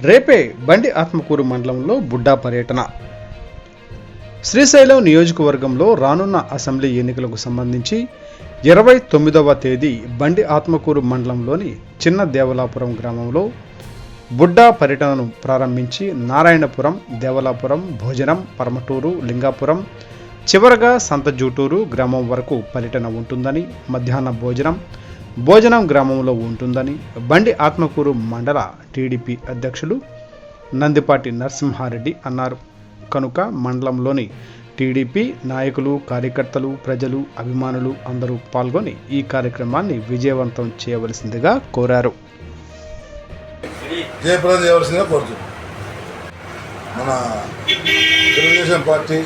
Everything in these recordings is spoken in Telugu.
రేపే బండి ఆత్మకూరు మండలంలో బుడ్డా పర్యటన. శ్రీశైలం నియోజకవర్గంలో రానున్న అసెంబ్లీ ఎన్నికలకు సంబంధించి 29వ తేదీ బండి ఆత్మకూరు మండలంలోని చిన్న దేవలాపురం గ్రామంలో బుడ్డా పర్యటనను ప్రారంభించి నారాయణపురం, దేవలాపురం, భోజనం, పరమటూరు, లింగాపురం, చివరగా సంతజూటూరు గ్రామం వరకు పర్యటన ఉంటుందని, మధ్యాహ్న భోజనం గ్రామంలో ఉంటుందని బండి ఆత్మకూరు మండల టీడీపీ అధ్యక్షులు నందిపాటి నరసింహారెడ్డి అన్నారు. కనుక మండలంలోని టీడీపీ నాయకులు, కార్యకర్తలు, ప్రజలు, అభిమానులు అందరూ పాల్గొని ఈ కార్యక్రమాన్ని విజయవంతం చేయవలసిందిగా కోరారు. జయప్రదం చేయవలసిందిగా కోరుతున్నాం. మన తెలుగుదేశం పార్టీ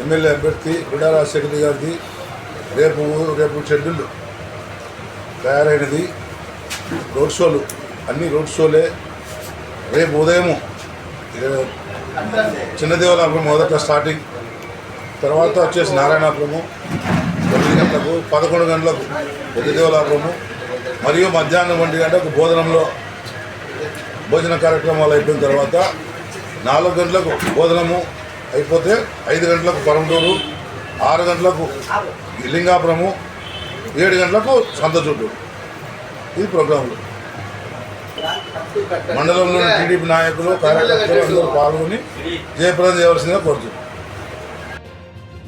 ఎమ్మెల్యే అభ్యర్థి గుడా రాజశేఖర గారిది రేపు షెడ్యూల్ తయారైనది. రోడ్ షోలు అన్ని రోడ్ షోలే. రేపు ఉదయము చిన్న దేవలాపురం మొదట స్టార్టింగ్, తర్వాత వచ్చేసి నారాయణాపురము 9 గంటలకు, 11 గంటలకు పెద్ద దేవలాపురము, మరియు మధ్యాహ్నం 1 గంటలకు భోజన కార్యక్రమాలు అయిపోయిన తర్వాత 4 గంటలకు భోజనము అయిపోతే 5 గంటలకు పరమటూరు, 6 గంటలకు లింగాపురము, 7 గంటలకు సంతచూటూరు. ఈ ప్రోగ్రాంలు మండలంలోని టీడీపీ నాయకులు, కార్యకర్తలు అందరూ పాల్గొని జయప్రదం చేయవలసిందిగా కోరుతున్నాం.